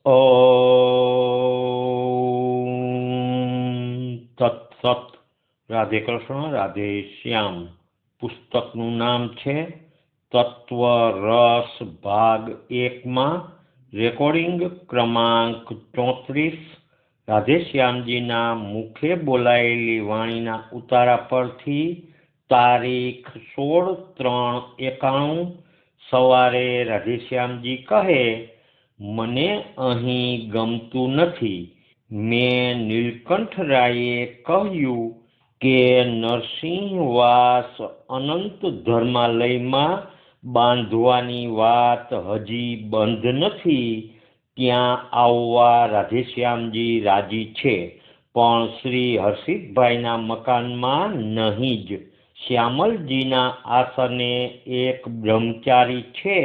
ઓમ તત્સત. રાધે કૃષ્ણ, રાધે શ્યામ. પુસ્તકનું નામ છે તત્વ રસ ભાગ 1માં રેકોર્ડિંગ ક્રમાંક 34. રાધેશ્યામજીના મુખે બોલાયેલી વાણીના ઉતારા પરથી તારીખ 16/3/91 સવારે રાધેશ્યામજી કહે, મને અહીં ગમતું નથી. મેં નીલકંઠરાયે કહ્યું કે નરસિંહવાસ અનંત ધર્માલયમાં બાંધવાની વાત હજી બંધ નથી. ત્યાં આવવા રાધેશ્યામજી રાજી છે, પણ શ્રી હર્ષિતભાઈના મકાનમાં નહીં જ. શ્યામલજીના આસને એક બ્રહ્મચારી છે,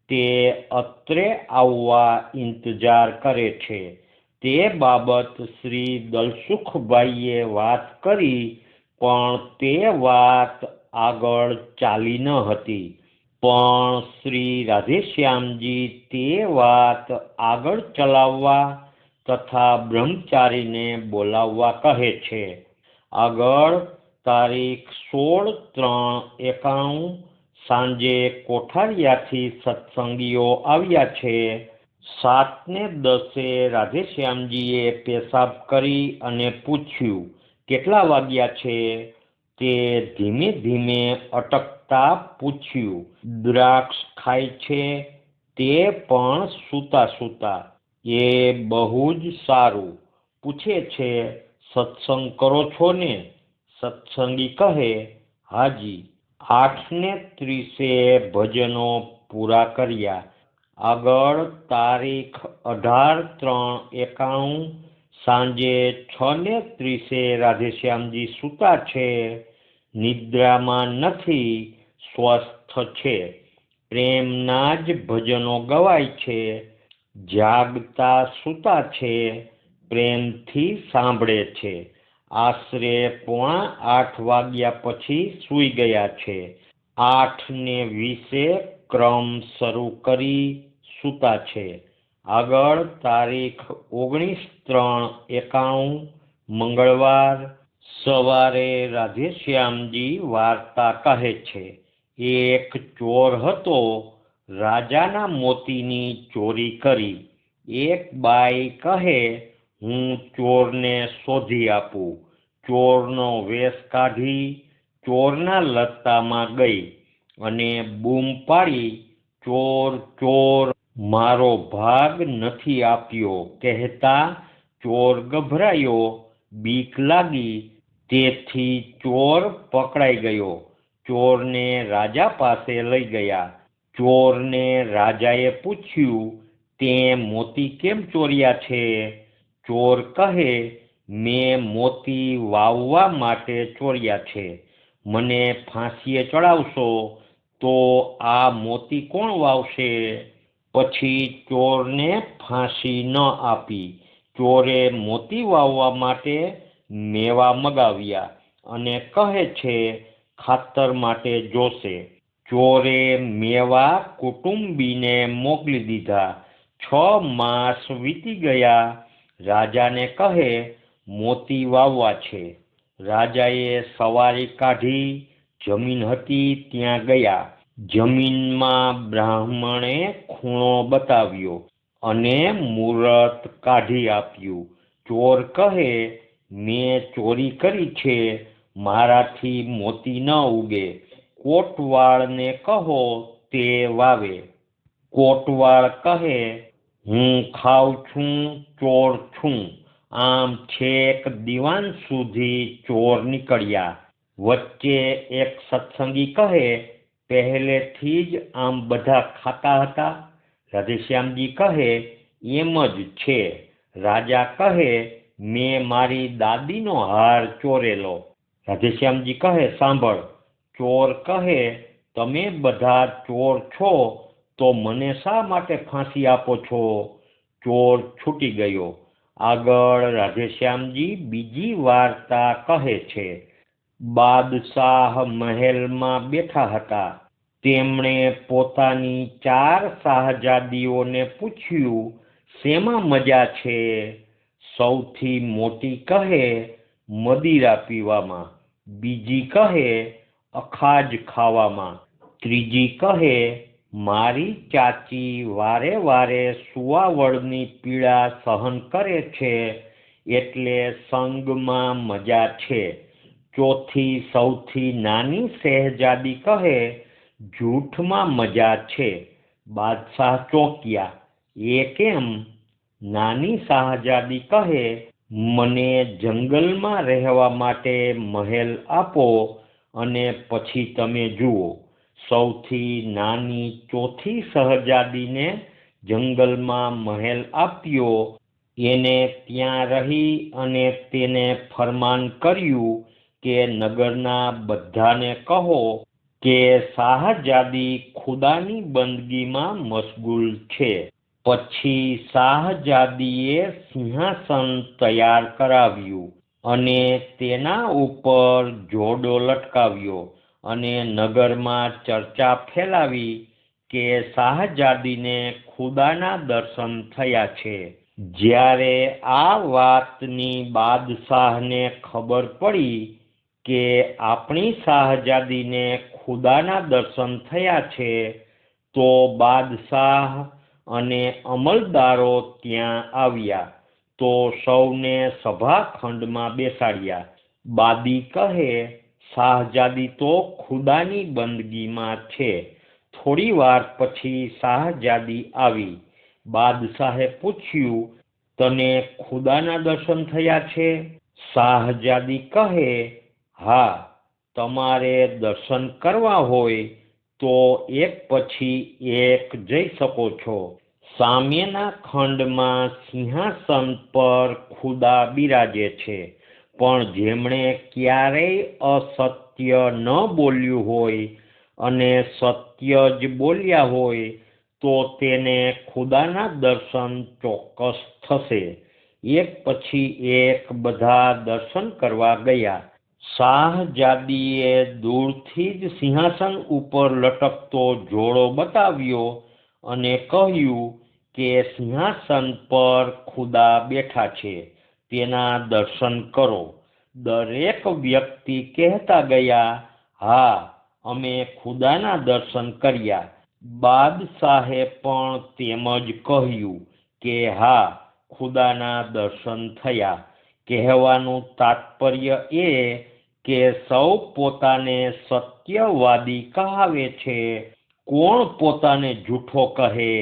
તે અત્રે આવવા ઇંતજાર કરે છે. તે બાબત શ્રી દલસુખભાઈએ વાત કરી, પણ તે વાત આગળ ચાલી ન હતી. પણ શ્રી રાધેશ્યામજી તે વાત આગળ ચલાવવા તથા બ્રહ્મચારીને બોલાવવા કહે છે. આગળ તારીખ 16/3/91 સાંજે કોઠારિયાથી સત્સંગીઓ આવ્યા છે. 7:10 રાધેશ્યામજીએ પેશાબ કરી અને પૂછ્યું, કેટલા વાગ્યા છે? તે ધીમે ધીમે અટકતા પૂછ્યું. દ્રાક્ષ ખાય છે, તે પણ સૂતા સૂતા. એ બહુ જ સારું. પૂછે છે, સત્સંગ કરો છો ને? સત્સંગી કહે, હાજી. 8:30 ભજનો પૂરા કર્યા. આગળ તારીખ 18/3/91 સાંજે 6:30 રાધેશ્યામજી સૂતા છે. નિદ્રામાં નથી, સ્વસ્થ છે. પ્રેમના જ ભજનો ગવાય છે. જાગતા સૂતા છે, પ્રેમથી સાંભળે છે. આશરે 7:45 વાગ્યા પછી સૂઈ ગયા છે. 8:20 ક્રમ શરૂ કરી સૂતા છે. આગળ તારીખ 19/3/91 મંગળવાર સવારે રાધેશ્યામજી વાર્તા કહે છે. એક ચોર હતો, રાજાના મોતીની ચોરી કરી. એક બાઈ કહે, હું ચોરને શોધી આપું. ચોરનો વેશ કાઢી ચોરના લત્તામાં ગઈ અને બૂમ પાડી, ચોર ચોર, મારો ભાગ નથી આપ્યો. કહેતા ચોર ગભરાયો, બીક લાગી, તેથી ચોર પકડાઈ ગયો. ચોરને રાજા પાસે લઈ ગયા. ચોરને રાજાએ પૂછ્યું, તે મોતી કેમ ચોર્યા છે? ચોર કહે, મેં મોતી વાવવા માટે ચોર્યા છે. મને ફાંસીએ ચડાવશો તો આ મોતી કોણ વાવશે? પછી ચોરને ફાંસી ન આપી. ચોરે મોતી વાવવા માટે મેવા મગાવ્યા અને કહે છે, ખાતર માટે જોશે. ચોરે મેવા કુટુંબીને મોકલી દીધા. 6 માસ વીતી ગયા. રાજાને કહે, મોતી વાવવા છે. રાજાએ સવારી કાઢી જમીન હતી ત્યાં ગયા. જમીનમાં બ્રાહ્મણે ખૂણો બતાવ્યો અને મુહૂર્ત કાઢી આપ્યું. ચોર કહે, મેં ચોરી કરી છે, મારાથી મોતી ન ઉગે. કોટવાળને કહો તે વાવે. કોટવાળ કહે, હું ખાઉં છું, ચોર છું. આમ છેક દિવાન સુધી ચોર નીકળ્યા. વચ્ચે એક સત્સંગી કહે, પહેલેથી જ આમ બધા ખાતા હતા? રાધેશ્યામજી કહે, એમ જ છે. રાજા કહે, મેં મારી દાદીનો હાર ચોરેલો. રાધેશ્યામજી કહે, સાંભળ. ચોર કહે, તમે બધા ચોર છો તો મને શા માટે ફાંસી આપો છો? ચોર છૂટી ગયો. આગળ રાધેશ્યામજી બીજી વાર્તા કહે છે. બાદશાહ મહેલમાં બેઠા હતા. તેમણે પોતાની 4 શાહજાદીઓને પૂછ્યું, શેમાં મજા છે? સૌથી મોટી કહે મદિરા પીવામાં, બીજી કહે અખાજ ખાવામાં, ત્રીજી કહે મારી ચાચી વારે વારે સુવાવડની પીડા સહન કરે છે એટલે સંગમાં મજા છે. ચોથી સૌથી નાની શહેજાદી કહે જૂઠમાં મજા છે. બાદશાહ ચોંક્યા, એ કેમ? નાની શાહજાદી કહે મને જંગલમાં રહેવા માટે મહેલ આપો અને પછી તમે જુઓ. સૌથી નાની ચોથી શહજાદીને જંગલમાં મહેલ આપ્યો. એને ત્યાં રહી અને તેને ફરમાન કર્યું કે નગરના બધાને કહો કે શાહજાદી ખુદાની બંદગીમાં મશગુલ છે. પછી શાહજાદીએ સિંહાસન તૈયાર કરાવ્યું અને તેના ઉપર જોડો લટકાવ્યો અને નગરમાં ચર્ચા ફેલાવી કે શાહજાદીને ખુદાના દર્શન થયા છે. જ્યારે આ વાતની બાદશાહને ખબર પડી કે આપણી શાહજાદીને ખુદાના દર્શન થયા છે તો બાદશાહ અને અમલદારો ત્યાં આવ્યા તો સૌને સભાખંડમાં બેસાડ્યા. બાદી કહે શાહજાદી તો ખુદાની બંદગીમાં છે. થોડી વાર પછી શાહજાદી આવી. બાદશાહે પૂછ્યું, તને ખુદાના દર્શન થયા છે? શાહજાદી કહે, હા, તમારે દર્શન કરવા હોય તો એક પછી એક જઈ શકો છો. સામેના ખંડમાં સિંહાસન પર ખુદા બિરાજે છે, પણ જેમણે ક્યારેય અસત્ય ન બોલ્યું હોય અને સત્ય જ બોલ્યા હોય તો તેને ખુદાના દર્શન ચોક્કસ થશે. એક પછી એક બધા દર્શન કરવા ગયા. શાહજાદીએ દૂરથી જ સિંહાસન ઉપર લટકતો જોડો બતાવ્યો અને કહ્યું કે સિંહાસન પર ખુદા બેઠા છે, તેના દર્શન કરો. દરેક વ્યક્તિ કહેતા ગયા, હા, અમે ખુદાના દર્શન કર્યા. બાદશાહે પણ તેમ જ કહ્યું કે હા, ખુદાના દર્શન થયા. કહેવાનું તાત્પર્ય એ કે સૌ પોતાને સત્યવાદી કહાવે છે. કોણ પોતાને જૂઠો કહે?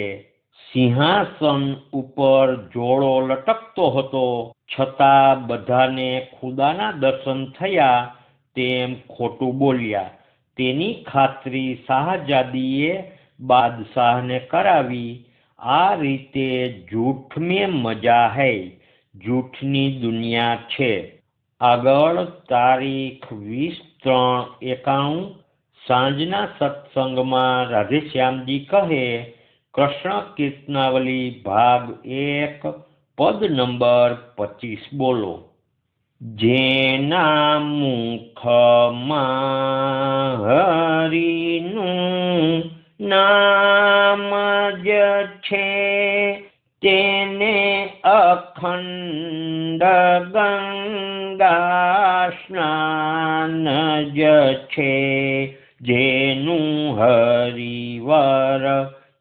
સિંહાસન ઉપર જોડો લટકતો હતો છતાં બધાને ખુદાના દર્શન થયા તેમ ખોટું બોલ્યા. તેની ખાતરી શાહજાદીએ બાદશાહને કરાવી. આ રીતે જૂઠ મેં મજા હૈ, જૂઠની દુનિયા છે. આગળ તારીખ 20/3/91 સાંજના સત્સંગમાં રાધેશ્યામજી કહે કૃષ્ણ કીર્તનાવલી ભાગ 1 પદ નંબર 25 બોલો. જેના મુખમાં હરિનું નામ જ છે તેને અખંડ ગંગા સ્નાન જ છે. જેનું હરિવર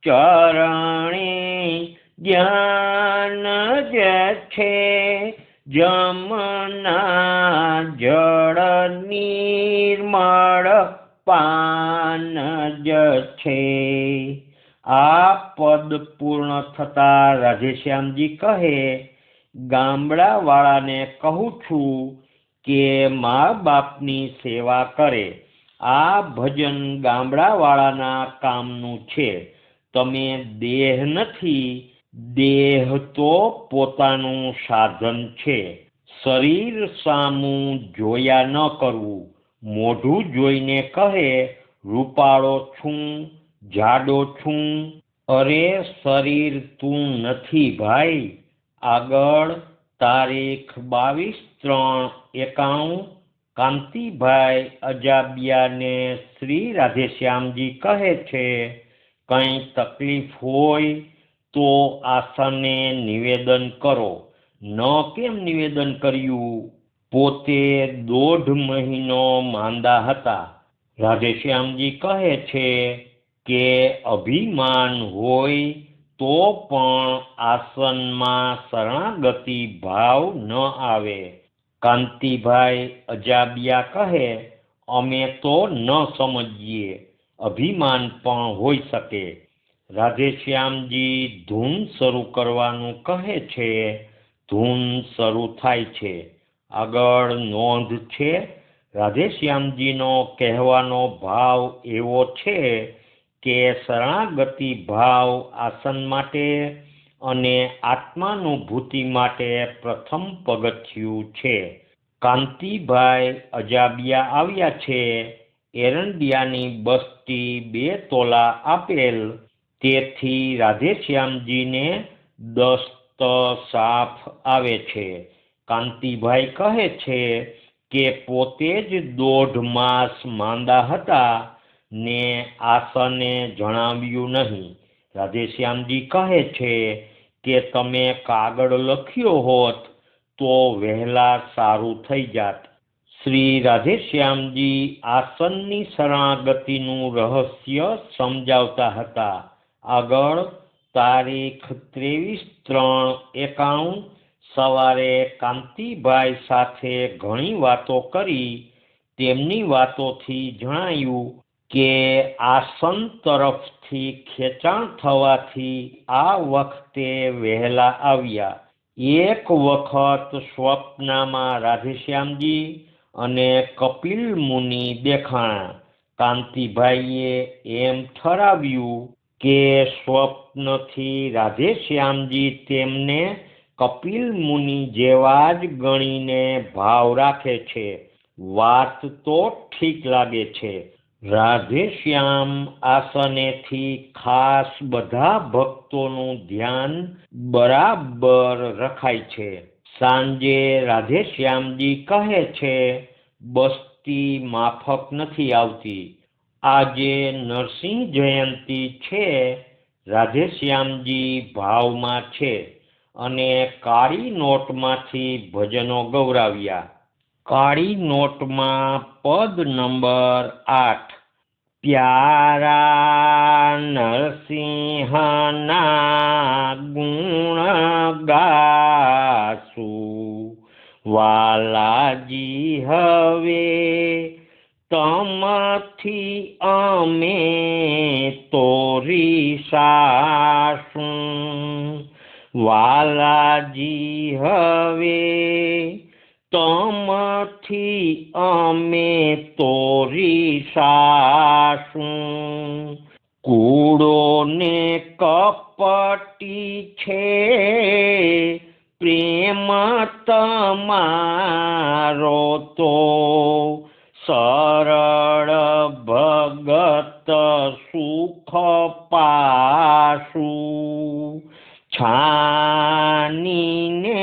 ચરણે જ્ઞાન જ છે. જમના જળ નિર્મળ પાન જ છે. આ પદ પૂર્ણ થતા રાધેશ્યામજી કહે ગામડાવાળાને કહું છું કે મા બાપની સેવા કરે. આ ભજન ગામડાવાળાના કામનું છે. તમે દેહ નથી, દેહ તો પોતાનું સાધન છે. શરીર સામું જોયા ન કરવું. મોઢું જોઈને કહે રૂપાળો છું, જાડો છું. અરે શરીર તું નથી ભાઈ. આગળ તારીખ 22/3/91 કાંતિભાઈ અજાબિયાને શ્રી રાધેશ્યામજી કહે છે કંઈ તકલીફ હોય તો આસને નિવેદન કરો. ન કેમ નિવેદન કર્યું? પોતે 1.5 મહિનો માંદા હતા. રાધેશ્યામજી કહે છે કે અભિમાન હોય તો પણ આસનમાં શરણાગતિ ભાવ ન આવે. કાંતિભાઈ અજાબિયા કહે, અમે તો ન સમજીએ, અભિમાન પણ હોઈ શકે. રાધેશ્યામજી ધૂન શરૂ કરવાનું કહે છે. ધૂન શરૂ થાય છે. આગળ નોંધ છે. રાધેશ્યામજીનો કહેવાનો ભાવ એવો છે કે શરણાગતિ ભાવ આસન માટે અને આત્માનુભૂતિ માટે પ્રથમ પગથિયું છે. કાંતિભાઈ અજાબિયા આવ્યા છે. એરંડિયાની બસ્તી 2 તોલા આપેલ. તેથી રાધેશ્યામજીને દસ્ત સાફ આવે છે. કાંતિભાઈ કહે છે કે પોતે જ 1.5 માસ માંદા હતા ને આસને જણાવ્યું નહીં. રાધેશ્યામજી કહે છે કે તમે કાગળ લખ્યો હોત તો વહેલા સારું થઈ જાત. શ્રી રાધેશ્યામજી આસનની શરણાગતિનું રહસ્ય સમજાવતા હતા. આગળ તારીખ 23/3/91 સવારે કાંતિભાઈ સાથે ઘણી વાતો કરી. તેમની વાતોથી જણાયું કે આસન તરફથી ખેંચાણ થવાથી આ વખતે વહેલા આવ્યા. એક વખત સ્વપ્નમાં રાધેશ્યામજી અને કપિલ મુનિ દેખાણા. કાંતિભાઈએ એમ ઠરાવ્યું કે સ્વપ્નથી રાધેશ્યામજી તેમને કપિલ મુનિ જેવા જ ગણીને ભાવ રાખે છે. વાત તો ઠીક લાગે છે. રાધેશ્યામ આસનેથી ખાસ બધા ભક્તોનું ધ્યાન બરાબર રખાય છે. સાંજે રાધેશ્યામજી કહે છે બસ્તી માફક નથી આવતી. આજે નરસિંહ જયંતી છે. રાધેશ્યામજી ભાવમાં છે અને કાળી નોટમાંથી ભજનો ગૌરાવ્યા. કાળી નોટમાં પદ નંબર 8. પ્યારા નરસિંહના ગુણ ગાશું, વાલાજી હવે તમથી અમે તોરીસાશું. વાલાજી હવે તમથી અમે તોરીસાશું. કૂડો ને કપટી છે પ્રેમ તમારો તો, સરળ ભગત સુખ પાશું. છાનીને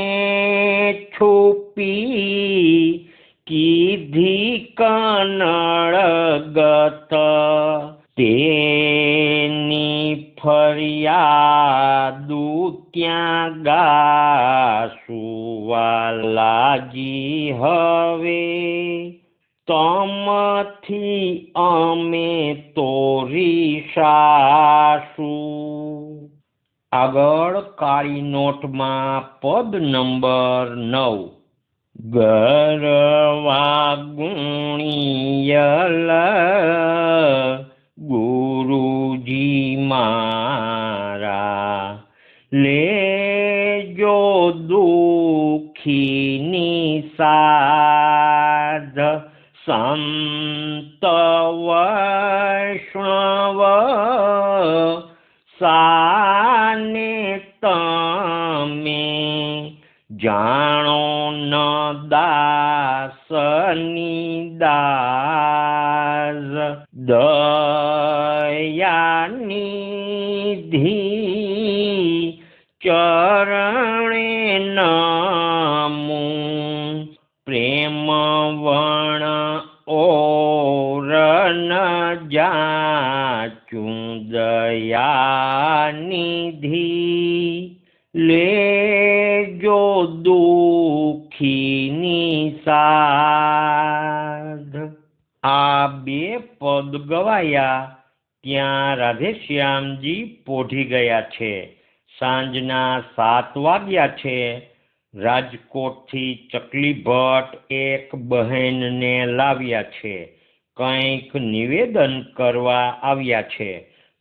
છુપી કીધી કનડગત, તેની ફરિયાદુ ક્યાં ગાશું. વાલાજી હવે તમથી અમે તોરીસાશું. આગળ કાળી નોટમાં પદ નંબર 9. ગરવા ગુણિયલ ગુરુજી મારા, લેજો દુખીની સાધ. સંત વૈષ્ણવ સાને તમે જાણો ન દાસની દાસ. દયાનિધિ ચરણે નમું, પ્રેમ વણ ઓર ન જાચું. દયાનિધિ લેજો દુખીની સાધ। આ બે પદ ગવાયા ત્યાં રાધેશ્યામજી પોઢી ગયા છે। સાંજના 7 વાગ્યા છે। રાજકોટથી ચકલી ભટ્ટ એક બહેનને લાવ્યા છે। કંઈક નિવેદન કરવા આવ્યા છે,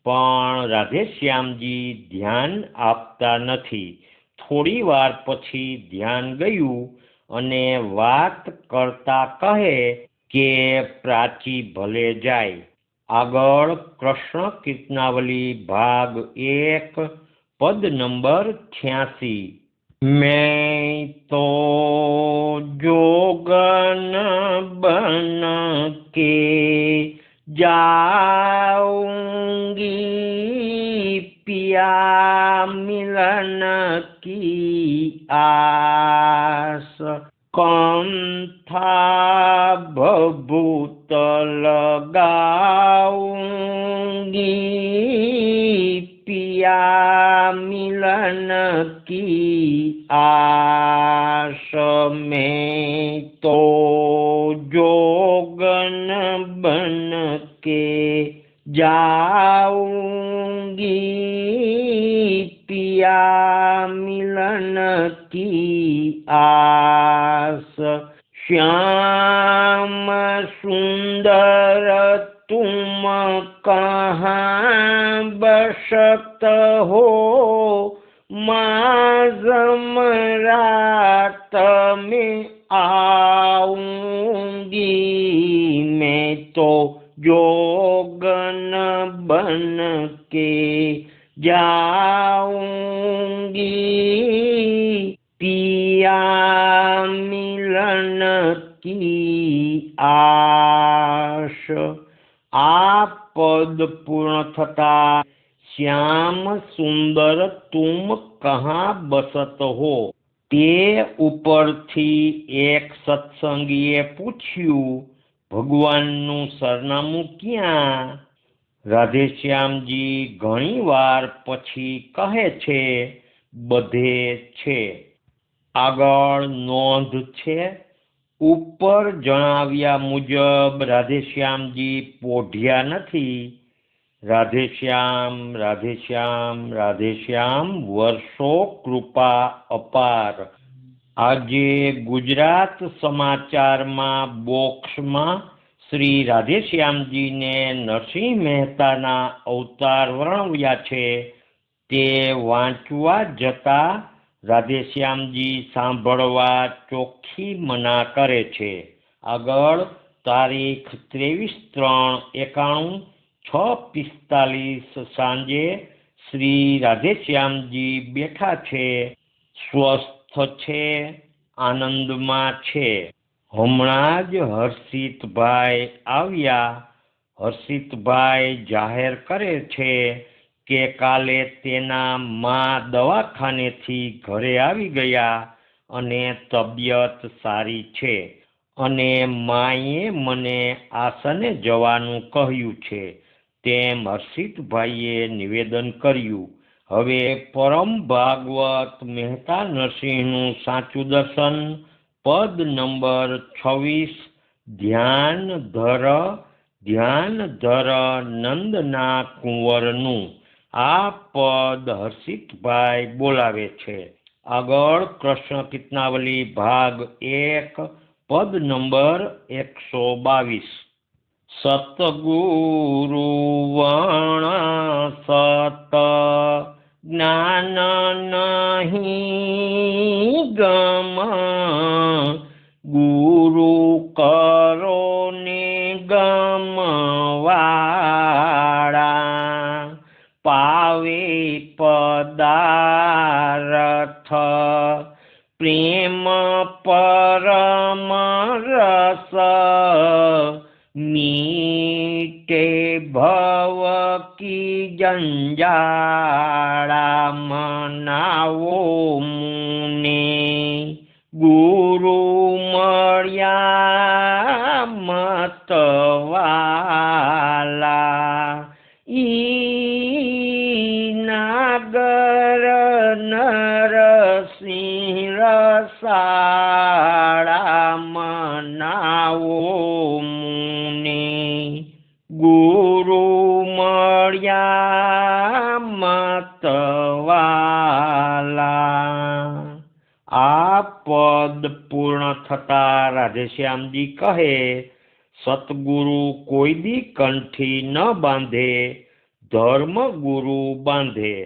પણ રાધેશ્યામજી ધ્યાન આપતા નથી। થોડી વાર પછી ધ્યાન ગયું અને વાત કરતા કહે કે પ્રાચી ભલે જાય। આગળ કૃષ્ણ કીર્તનાવલી ભાગ 1 પદ નંબર 86। मैं तो जोगन बन के जाऊंगी पिया मिलन की आस। कंथा भभूत लगाऊंगी पिया मिलन की आस। में तो जोगन बन के जाऊंगी पिया मिलन की आस। श्याम सुंदर तुम कहाँ बसत हो, माज़म रात में आऊंगी। मैं तो जोगन बन के जाऊंगी पिया मिलन की आश। आ पद पूर्ण थता श्याम सुंदर तुम कहाँ बसत हो ते उपरथी एक सत्संगीए पूछ्યું ભગવાનનું સરનામું ક્યાં? રાધેશ્યામજી ઘણી વાર પછી કહે છે બધે છે। આગળ નોંધ છે। ઉપર જણાવ્યા મુજબ રાધેશ્યામજી પોઢ્યા નથી। રાધેશ્યામ રાધેશ્યામ રાધેશ્યામ વર્ષો કૃપા અપાર। આજે ગુજરાત સમાચારમાં બોક્સમાં શ્રી રાધેશ્યામજીને નરસિંહ મહેતાના અવતાર વર્ણવ્યા છે, તે વાંચવા જતા રાધેશ્યામજી સાંભળવા ચોખ્ખી મના કરે છે। આગળ તારીખ 23/3/91 6:45 સાંજે શ્રી રાધેશ્યામજી બેઠા છે, સ્વસ્થ છે, આનંદમાં છે। હમણાં જ હર્ષિતભાઈ આવ્યા। હર્ષિતભાઈ જાહેર કરે છે કે કાલે તેના મા દવાખાનેથી ઘરે આવી ગયા અને તબિયત સારી છે અને માએ મને આસને જવાનું કહ્યું છે તેમ હર્ષિતભાઈએ નિવેદન કર્યું। હવે પરમ ભાગવત મહેતા નરસિંહનું સાચું દર્શન પદ નંબર 26। ધ્યાન ધર નંદના કુંવરનું। આ પદ હર્ષિતભાઈ બોલાવે છે। આગળ કૃષ્ણ કીર્તનાવલી ભાગ 1 પદ નંબર 122। સતગુરુ વણ સત જ્ઞાન નહીં ગમ, ગુરુ કરો ને ગમવાળા, પાવે પદાર્થ પ્રેમ પરમ રસ, मीटे भव की जंजाड़ा, मनावो मुने गुरु मर्या मतवाला। ई नागर વાલા। આ પદ પૂર્ણ થતા રાધેશ્યામજી કહે, સતગુરુ કોઈ દી કંઠી ન બાંધે, ધર્મગુરુ બાંધે।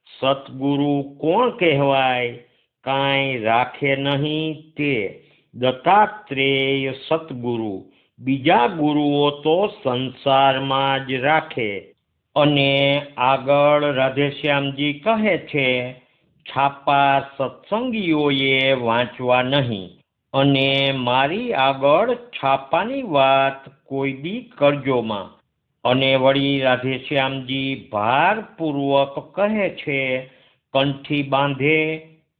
સતગુરુ કોણ કહેવાય? કાંઈ રાખે નહીં તે, દત્તાત્રેય સતગુરુ। બીજા ગુરુઓ તો સંસારમાં જ રાખે। અને આગળ રાધેશ્યામજી કહે છે, છાપા સત્સંગીઓએ વાંચવા નહીં, અને મારી આગળ છાપાની વાત કોઈ દી કરજોમાં। અને વળી રાધેશ્યામજી ભારપૂર્વક કહે છે, કંઠી બાંધે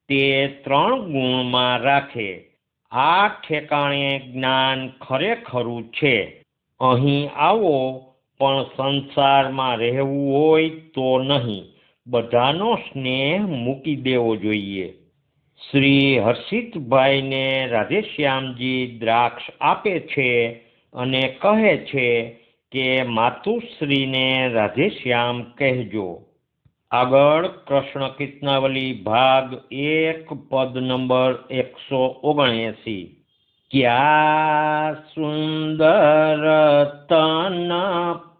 તે 3 ગુણમાં રાખે। આ ઠેકાણે જ્ઞાન ખરેખરું છે। અહીં આવો, પણ સંસારમાં રહેવું હોય તો નહીં, બધાનો સ્નેહ મૂકી દેવો જોઈએ। શ્રી હર્ષિતભાઈને રાધેશ્યામજી દ્રાક્ષ આપે છે અને કહે છે કે માતુશ્રીને રાધેશ્યામ કહેજો। આગળ કૃષ્ણ કીર્તનાવલી ભાગ 1 પદ નંબર 179। ક્યા સુંદર તન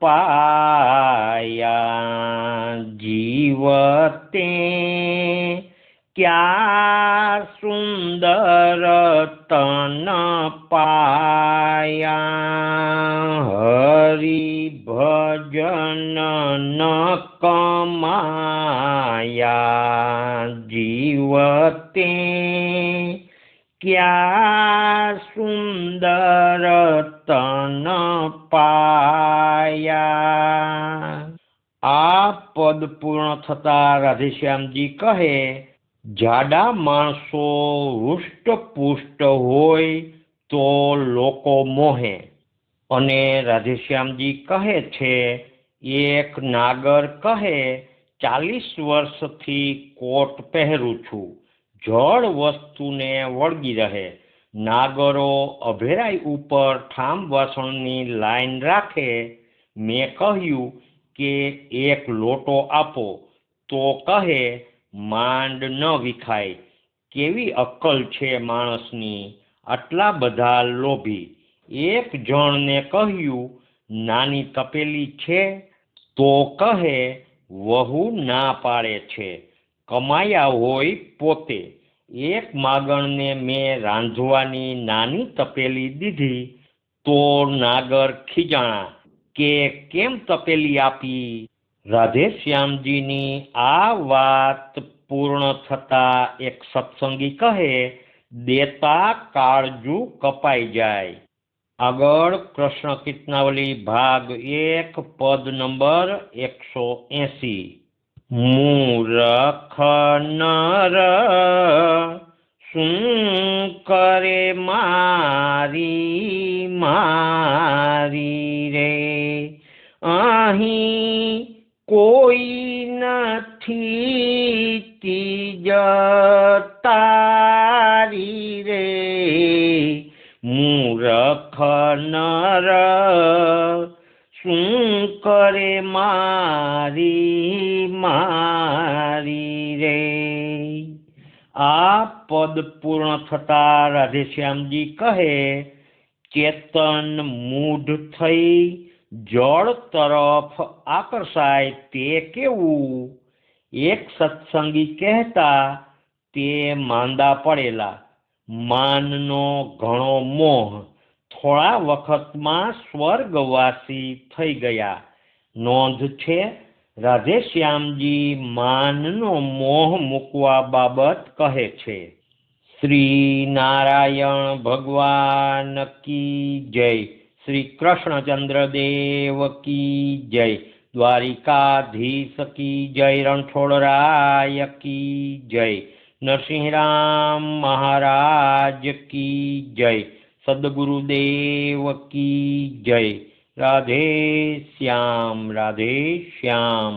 પાયા જીવતે, ક્યા સુંદર તન પાયા હરિ ભજન ન કમાયા જીવતે, ક્યા સુંદર તન પાયા। આ પદ પૂર્ણ થતા રાધેશ્યામજી કહે, જાડા માણસો હૃષ્ટપુષ્ટ હોય તો લોકો મોહે। અને રાધેશ્યામજી કહે છે, એક નાગર કહે, 40 વર્ષથી કોટ પહેરું છું, જળ વસ્તુને વળગી રહે। નાગરો અભેરાઈ ઉપર ઠામ વાસણની લાઈન રાખે। મેં કહ્યું કે 1 લોટો આપો, તો કહે માંડ ન વિખાય। કેવી અક્કલ છે માણસની, આટલા બધા લોભી। એક જણને કહ્યું, નાની તપેલી છે? તો કહે વહુ ના પાડે છે, કમાયા હોય પોતે। એક માગણને મેં રાંધવાની નાની તપેલી દીધી, તો નાગર ખીજાણા કે કેમ તપેલી આપી? રાધેશ્યામજીની આ વાત પૂર્ણ થતા એક સત્સંગી કહે, દેતા કાળજુ કપાઈ જાય। આગળ કૃષ્ણ કીર્તનાવલી ભાગ 1 પદ નંબર 180। મૂરખ નર શું કરે મારી મારી રે, અહીં કોઈ નથી તીજ તારી રે। મૂરખ નર શું કરે મારી મારી રે। આ પદ પૂર્ણ થતા રાધેશ્યામજી કહે, ચેતન મૂઢ થઈ જળ તરફ આકર્ષાય તે કેવું? એક સત્સંગી કહેતા, તે માંદા પડેલા, માનનો ઘણો મોહ, થોડા વખતમાં સ્વર્ગવાસી થઈ ગયા। નોંધ છે, રાધેશ્યામજી માનનો મોહ મૂકવા બાબત કહે છે। શ્રી નારાયણ ભગવાન કી જય। શ્રી કૃષ્ણચંદ્ર દેવ કી જય। દ્વારિકાધીશ કી જય। રણછોડરાય કી જય। નરસિંહરામ મહારાજ કી જય। સદગુરુદેવ કી જય। રાધે શ્યામ, રાધે શ્યામ।